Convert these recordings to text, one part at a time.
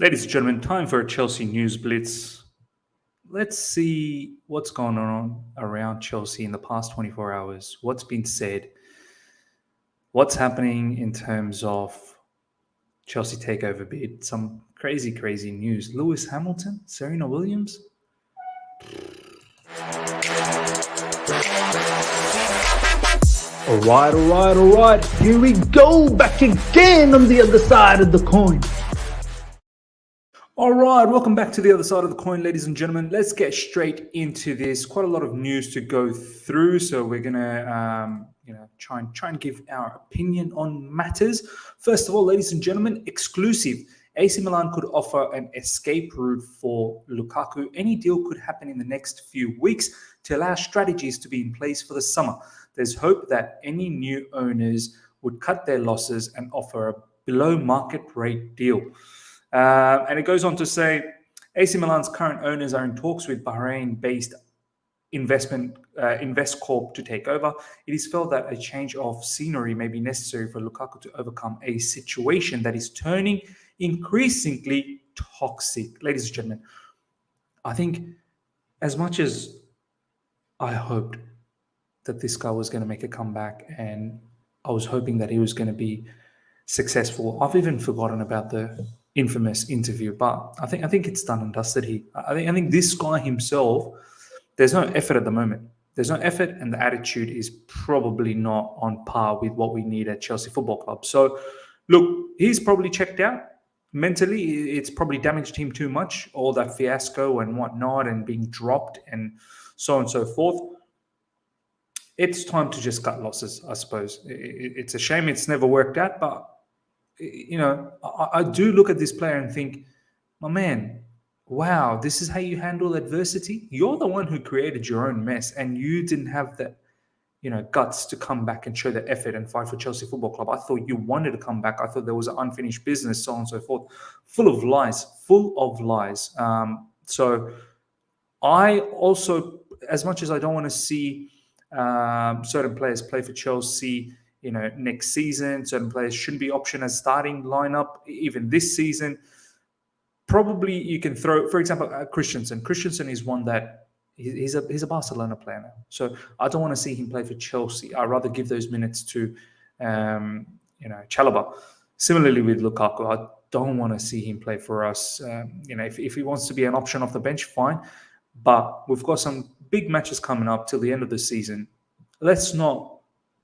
Ladies and gentlemen, time for a Chelsea News Blitz. Let's see what's gone on around Chelsea in the past 24 hours. What's been said? What's happening in terms of Chelsea takeover bid? Some crazy news. Lewis Hamilton, Serena Williams. All right. Here we go, back again on the other side of the coin. All right, welcome back to the other side of the coin, ladies and gentlemen. Let's get straight into this. Quite a lot of news to go through, so we're gonna, try and give our opinion on matters. First of all, ladies and gentlemen, exclusive. AC Milan could offer an escape route for Lukaku. Any deal could happen in the next few weeks to allow strategies to be in place for the summer. There's hope that any new owners would cut their losses and offer a below market rate deal. And it goes on to say, AC Milan's current owners are in talks with Bahrain-based Investcorp to take over. It is felt that a change of scenery may be necessary for Lukaku to overcome a situation that is turning increasingly toxic. Ladies and gentlemen, I think as much as I hoped that this guy was going to make a comeback and I was hoping that he was going to be successful, I've even forgotten about the infamous interview, but I think it's done and dusted. I think this guy himself, there's no effort at the moment. There's no effort, and the attitude is probably not on par with what we need at Chelsea Football Club. So, look, he's probably checked out mentally. It's probably damaged him too much, all that fiasco and whatnot, and being dropped and so on and so forth. It's time to just cut losses, I suppose. It's a shame it's never worked out, but I do look at this player and think, my man, wow, this is how you handle adversity. You're the one who created your own mess, and you didn't have the, guts to come back and show the effort and fight for Chelsea Football Club. I thought you wanted to come back. I thought there was an unfinished business, so on and so forth. Full of lies. So I also, as much as I don't want to see certain players play for Chelsea, next season, certain players shouldn't be optioned as starting lineup even this season. Probably you can throw, for example, Christensen. Christensen is one that he's a Barcelona player now, so I don't want to see him play for Chelsea. I'd rather give those minutes to Chalobah. Similarly with Lukaku, I don't want to see him play for us. If he wants to be an option off the bench, fine. But we've got some big matches coming up till the end of the season. Let's not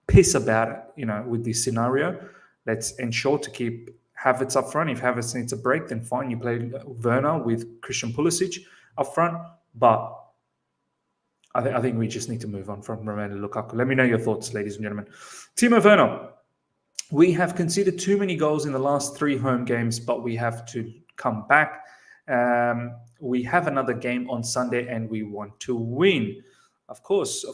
piss about it, with this scenario. Let's ensure to keep Havertz up front. If Havertz needs a break, then fine. You play Werner with Christian Pulisic up front. But I think we just need to move on from Romelu Lukaku. Let me know your thoughts, ladies and gentlemen. Timo Werner. We have conceded too many goals in the last 3 home games, but we have to come back. We have another game on Sunday and we want to win. Of course.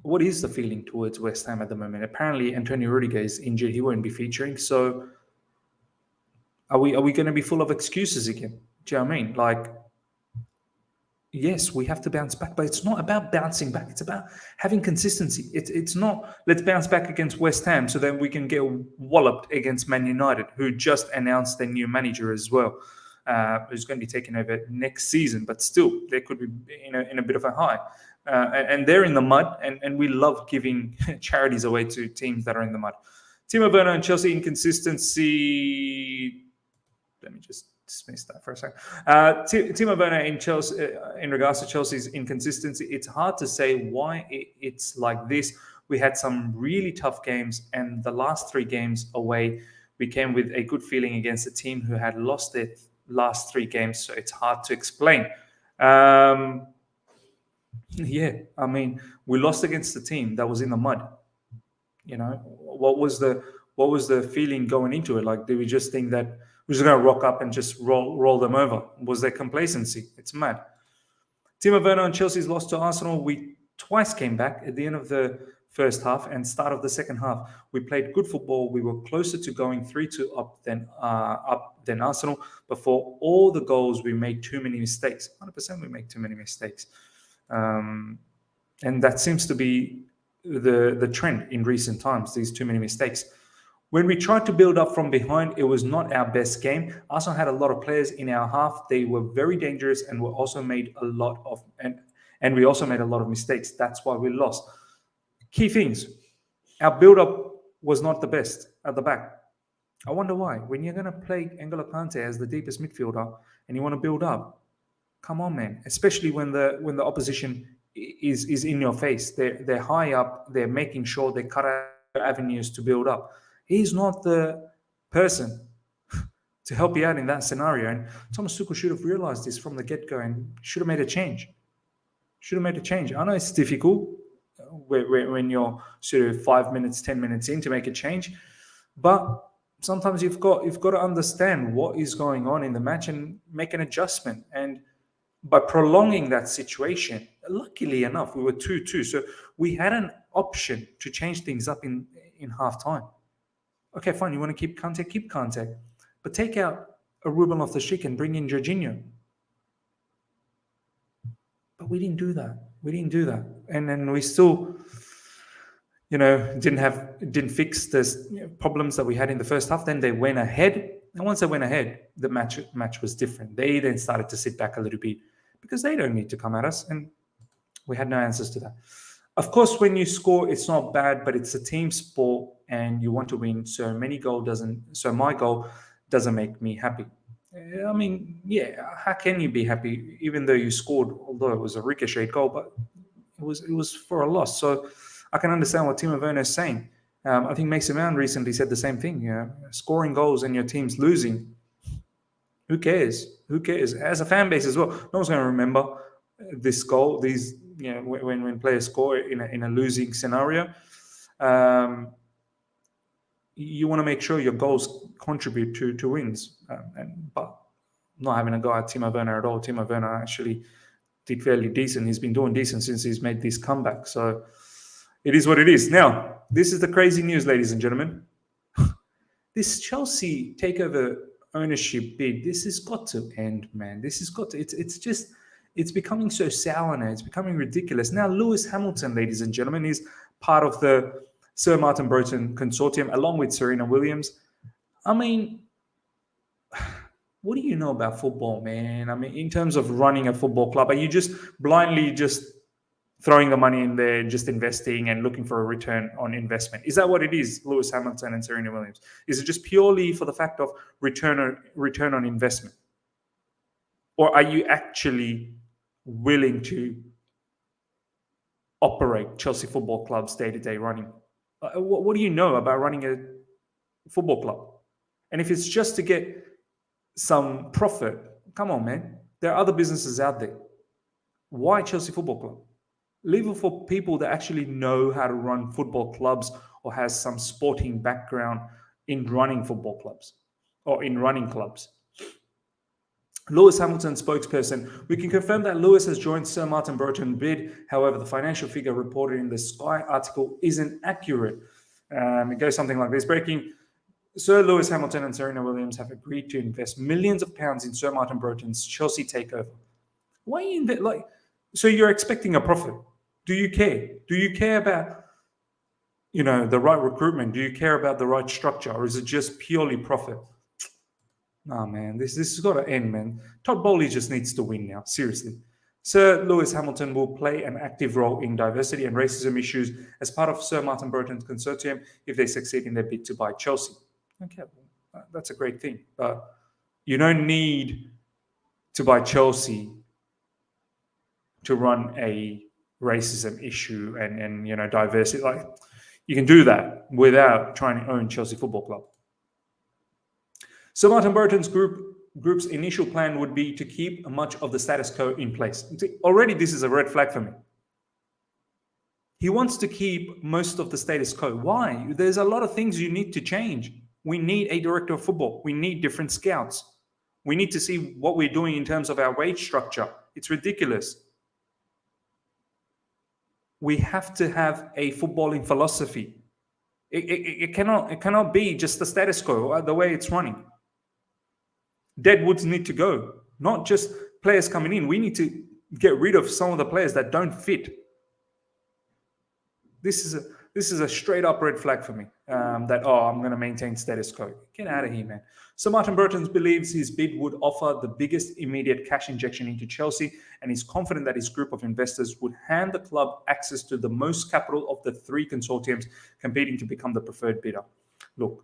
What is the feeling towards West Ham at the moment? Apparently, Antonio Rudiger is injured. He won't be featuring. So, are we going to be full of excuses again? Do you know what I mean? Like, yes, we have to bounce back, but it's not about bouncing back. It's about having consistency. It's not, let's bounce back against West Ham so then we can get walloped against Man United, who just announced their new manager as well, who's going to be taking over next season. But still, they could be in a bit of a high. And they're in the mud, and we love giving charities away to teams that are in the mud. Timo Werner and Chelsea inconsistency. Let me just dismiss that for a second. Timo Werner in Chelsea, in regards to Chelsea's inconsistency, it's hard to say why it's like this. We had some really tough games, and the last 3 games away, we came with a good feeling against a team who had lost their last 3 games, so it's hard to explain. Yeah, I mean, we lost against the team that was in the mud. What was the feeling going into it? Like, did we just think that we're just going to rock up and just roll them over? Was there complacency? It's mad. Timo Werner and Chelsea's loss to Arsenal. We twice came back at the end of the first half and start of the second half. We played good football. We were closer to going 3-2 up than Arsenal. But for all the goals, we made too many mistakes. 100% we make too many mistakes. And that seems to be the trend in recent times, these too many mistakes. When we tried to build up from behind, it was not our best game. Arsenal had a lot of players in our half. They were very dangerous and we also made a lot of mistakes. That's why we lost. Key things. Our build-up was not the best at the back. I wonder why. When you're going to play N'Golo Kante as the deepest midfielder and you want to build up, come on, man. Especially when the opposition is in your face. They're high up. They're making sure they cut out avenues to build up. He's not the person to help you out in that scenario. And Thomas Tuchel should have realized this from the get-go and should have made a change. I know it's difficult when you're sort of 5 minutes, 10 minutes in to make a change, but sometimes you've got to understand what is going on in the match and make an adjustment. And by prolonging that situation, luckily enough, we were 2-2, so we had an option to change things up in half time. Okay, fine. You want to keep Kante, but take out a Ruben Loftus-Cheek and bring in Jorginho. But we didn't do that. And then we still, didn't fix the problems that we had in the first half. Then they went ahead. And once they went ahead, the match was different. They then started to sit back a little bit because they don't need to come at us. And we had no answers to that. Of course, when you score, it's not bad, but it's a team sport and you want to win. So my goal doesn't make me happy. I mean, yeah, how can you be happy even though you scored, although it was a ricocheted goal, but it was for a loss. So I can understand what Timo Werner is saying. I think Mason Mount recently said the same thing. Scoring goals and your team's losing. Who cares? As a fan base as well, no one's going to remember this goal. When players score in a losing scenario. You want to make sure your goals contribute to wins. But not having a go at Timo Werner at all. Timo Werner actually did fairly decent. He's been doing decent since he's made this comeback. So it is what it is. Now, this is the crazy news, ladies and gentlemen. This Chelsea takeover ownership bid, this has got to end, man. This has got to. It's becoming so sour now. It's becoming ridiculous. Now, Lewis Hamilton, ladies and gentlemen, is part of the Sir Martin Broughton consortium, along with Serena Williams. I mean, what do you know about football, man? I mean, in terms of running a football club, are you just blindly just throwing the money in there, just investing and looking for a return on investment? Is that what it is, Lewis Hamilton and Serena Williams? Is it just purely for the fact of return on investment? Or are you actually willing to operate Chelsea Football Club's day-to-day running? What do you know about running a football club? And if it's just to get some profit, come on, man. There are other businesses out there. Why Chelsea Football Club? Leave it for people that actually know how to run football clubs or has some sporting background in running football clubs or in running clubs. Lewis Hamilton spokesperson, we can confirm that Lewis has joined Sir Martin Broughton bid. However, the financial figure reported in the Sky article isn't accurate. It goes something like this. Breaking, Sir Lewis Hamilton and Serena Williams have agreed to invest millions of pounds in Sir Martin Broughton's Chelsea takeover. Why you invest? So you're expecting a profit? Do you care? Do you care about, the right recruitment? Do you care about the right structure, or is it just purely profit? Nah, man, this has got to end, man. Todd Bowley just needs to win now, seriously. Sir Lewis Hamilton will play an active role in diversity and racism issues as part of Sir Martin Broughton's consortium if they succeed in their bid to buy Chelsea. Okay, that's a great thing. But you don't need to buy Chelsea to run a racism issue and diversity. You can do that without trying to own Chelsea Football Club. Sir Martin Broughton's group's initial plan would be to keep much of the status quo in place. Already, this is a red flag for me. He wants to keep most of the status quo. Why? There's a lot of things you need to change. We need a director of football. We need different scouts. We need to see what we're doing in terms of our wage structure. It's ridiculous. We have to have a footballing philosophy. It cannot be just the status quo, the way it's running. Deadwoods need to go, not just players coming in. We need to get rid of some of the players that don't fit. This is This is a straight up red flag for me. I'm going to maintain status quo. Get out of here, man. Sir Martin Broughton believes his bid would offer the biggest immediate cash injection into Chelsea, and is confident that his group of investors would hand the club access to the most capital of the three consortiums competing to become the preferred bidder. Look,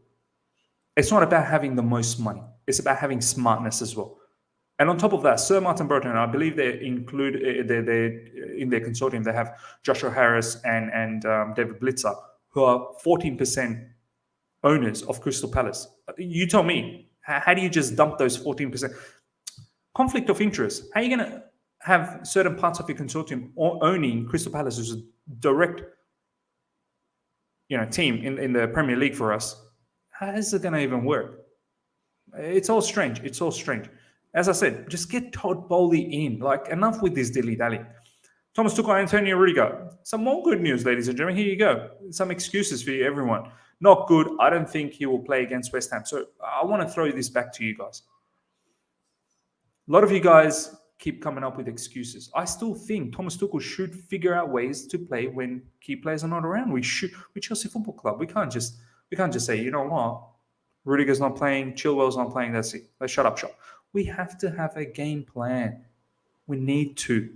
it's not about having the most money. It's about having smartness as well. And on top of that, Sir Martin Broughton, I believe they include they're in their consortium. They have Joshua Harris and David Blitzer, who are 14% owners of Crystal Palace. You tell me, how do you just dump those 14%? Conflict of interest. How are you going to have certain parts of your consortium owning Crystal Palace, who's a direct, team in the Premier League for us? How is it going to even work? It's all strange. It's all strange. As I said, just get Todd Bowley in. Like, enough with this dilly-dally. Thomas Tuchel, Antonio Rudiger. Some more good news, ladies and gentlemen. Here you go. Some excuses for you, everyone. Not good. I don't think he will play against West Ham. So I want to throw this back to you guys. A lot of you guys keep coming up with excuses. I still think Thomas Tuchel should figure out ways to play when key players are not around. We're Chelsea Football Club. We can't just say, you know what, Rudiger's not playing, Chilwell's not playing. That's it. Let's shut up shop. We have to have a game plan. We need to.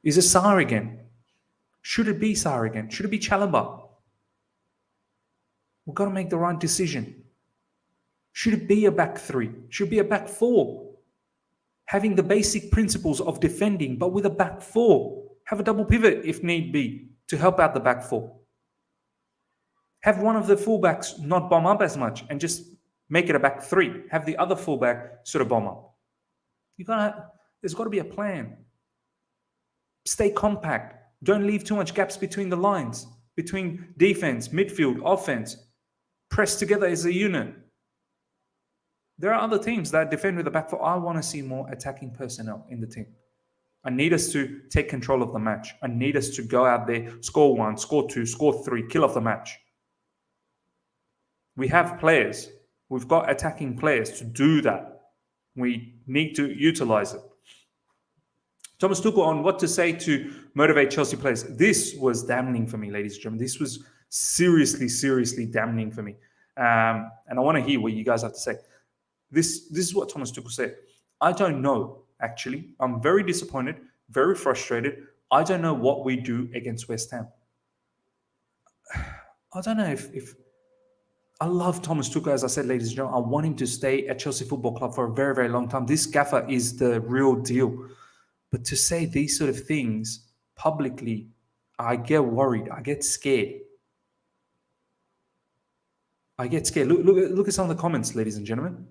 Is it Sarr again? Should it be Sarr again? Should it be Chalobah? We've got to make the right decision. Should it be a back three? Should it be a back four? Having the basic principles of defending, but with a back four. Have a double pivot if need be to help out the back four. Have one of the fullbacks not bomb up as much and just make it a back three. Have the other fullback sort of bomb up. There's got to be a plan. Stay compact. Don't leave too much gaps between the lines, between defense, midfield, offense. Press together as a unit. There are other teams that defend with a back four. I want to see more attacking personnel in the team. I need us to take control of the match. I need us to go out there, score one, score two, score three, kill off the match. We have players. We've got attacking players to do that. We need to utilize it. Thomas Tuchel on what to say to motivate Chelsea players. This was damning for me, ladies and gentlemen. This was seriously damning for me. And I want to hear what you guys have to say. This is what Thomas Tuchel said. I don't know, actually. I'm very disappointed, very frustrated. I don't know what we do against West Ham. I don't know if I love Thomas Tuchel, as I said, ladies and gentlemen. I want him to stay at Chelsea Football Club for a very, very long time. This gaffer is the real deal. But to say these sort of things publicly, I get worried. I get scared. Look at some of the comments, ladies and gentlemen.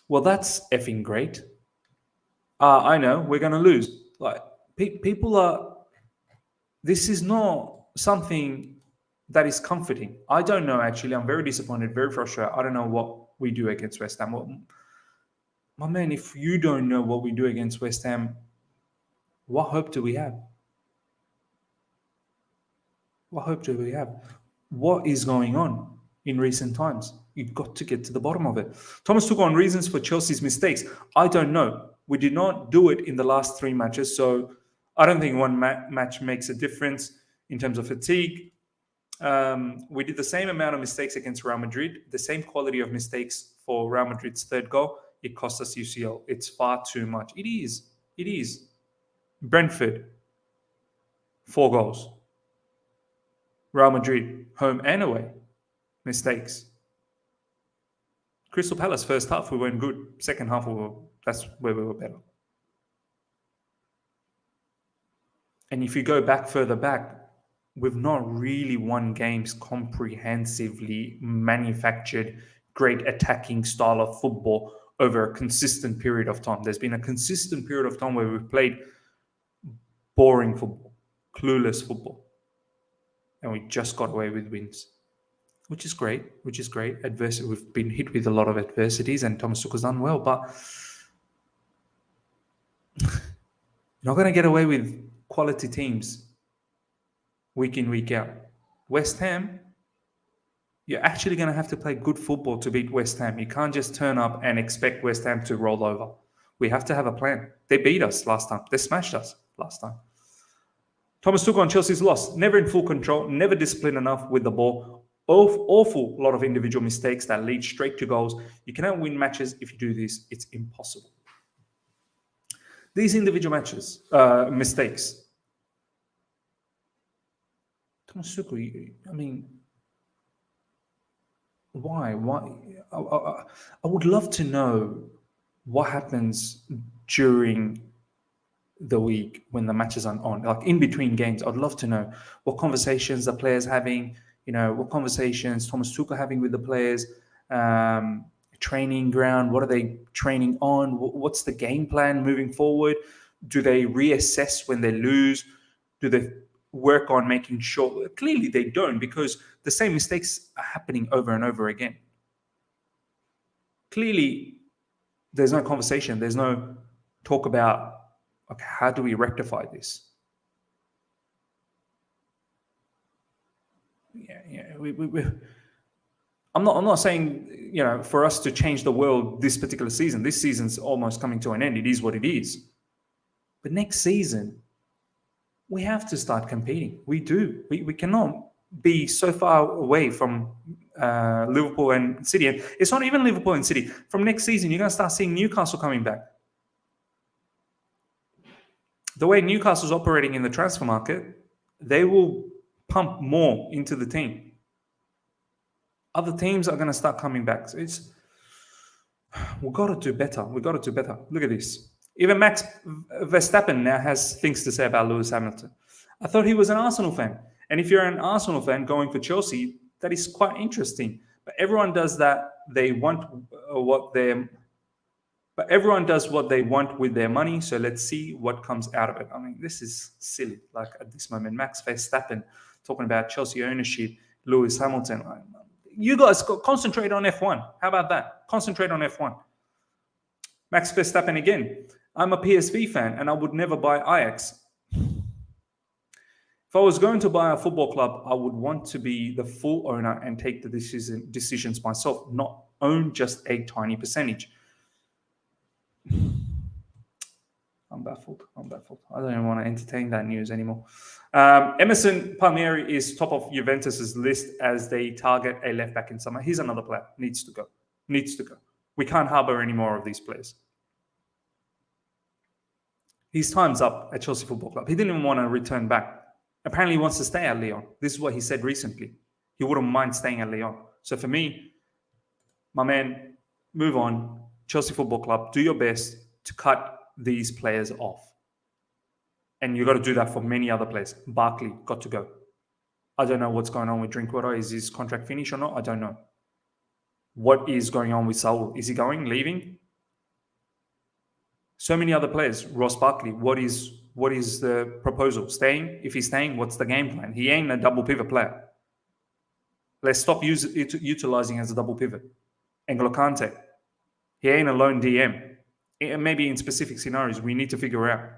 Well, that's effing great. I know we're going to lose. Like, people are. This is not something that is comforting. I don't know, actually. I'm very disappointed, very frustrated. I don't know what we do against West Ham. Well, my man, if you don't know what we do against West Ham, what hope do we have? What hope do we have? What is going on in recent times? You've got to get to the bottom of it. Thomas took on reasons for Chelsea's mistakes. I don't know. We did not do it in the last 3 matches, so I don't think one match makes a difference in terms of fatigue. We did the same amount of mistakes against Real Madrid, the same quality of mistakes for Real Madrid's third goal. It cost us UCL. It's far too much. It is. Brentford, 4 goals. Real Madrid, home and away, mistakes. Crystal Palace, first half, we weren't good. Second half, that's where we were better. And if you go further back, we've not really won games comprehensively, manufactured, great attacking style of football over a consistent period of time. There's been a consistent period of time where we've played boring football, clueless football. And we just got away with wins, which is great. Adversity, we've been hit with a lot of adversities, and Thomas Tuchel's done well, but you're not going to get away with quality teams week in, week out. West Ham, you're actually going to have to play good football to beat West Ham. You can't just turn up and expect West Ham to roll over. We have to have a plan. They beat us last time. They smashed us last time. Thomas Tuchel on Chelsea's loss. Never in full control, never disciplined enough with the ball. Awful lot of individual mistakes that lead straight to goals. You cannot win matches if you do this. It's impossible. These individual mistakes. Thomas Tuchel, I mean, why? I would love to know what happens during the week when the matches are on, like in between games. I'd love to know what conversations the players having, what conversations Thomas Tuchel having with the players, training ground, what are they training on, what's the game plan moving forward? Do they reassess when they lose? Do they work on making sure? Clearly they don't, because the same mistakes are happening over and over again. Clearly there's no conversation, there's no talk about, okay, how do we rectify this? I'm not saying, for us to change the world this particular season. This season's almost coming to an end. It is what it is. But next season, we have to start competing. We do. We cannot be so far away from Liverpool and City. And it's not even Liverpool and City. From next season, you're going to start seeing Newcastle coming back. The way Newcastle's operating in the transfer market, they will pump more into the team. Other teams are going to start coming back. So we've got to do better. We've got to do better. Look at this. Even Max Verstappen now has things to say about Lewis Hamilton. I thought he was an Arsenal fan. And if you're an Arsenal fan going for Chelsea, that is quite interesting. But everyone does that. They want what they want with their money. So let's see what comes out of it. I mean, this is silly. Like at this moment, Max Verstappen talking about Chelsea ownership, Lewis Hamilton. You guys concentrate on F1. How about that? Concentrate on F1. Max Verstappen again. I'm a PSV fan and I would never buy Ajax. If I was going to buy a football club, I would want to be the full owner and take the decisions myself, not own just a tiny percentage. I'm baffled. I don't even want to entertain that news anymore. Emerson Palmieri is top of Juventus's list as they target a left back in summer. He's another player. Needs to go. We can't harbor any more of these players. His time's up at Chelsea Football Club. He didn't even want to return back. Apparently he wants to stay at Lyon. This is what he said recently. He wouldn't mind staying at Lyon. So for me, my man, move on. Chelsea Football Club, do your best to cut these players off. And you've got to do that for many other players. Barkley, got to go. I don't know what's going on with Drinkwater. Is his contract finished or not? I don't know. What is going on with Saul? Is he going, leaving? So many other players. Ross Barkley, what is the proposal? Staying? If he's staying, what's the game plan? He ain't a double pivot player. Let's stop utilizing as a double pivot. N'Golo Kante, he ain't a lone DM. Maybe in specific scenarios, we need to figure out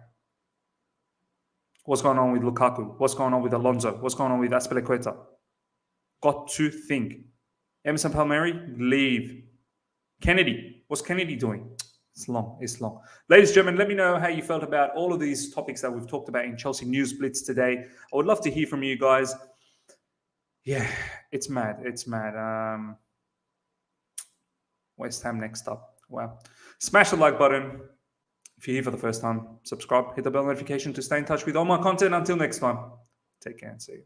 what's going on with Lukaku, what's going on with Alonso, what's going on with Azpilicueta. Got to think. Emerson Palmieri, leave. Kennedy, what's Kennedy doing? It's long. Ladies and gentlemen, let me know how you felt about all of these topics that we've talked about in Chelsea News Blitz today. I would love to hear from you guys. Yeah, it's mad. West Ham next up. Wow. Smash the like button. If you're here for the first time, subscribe, hit the bell notification to stay in touch with all my content. Until next time, take care and see you.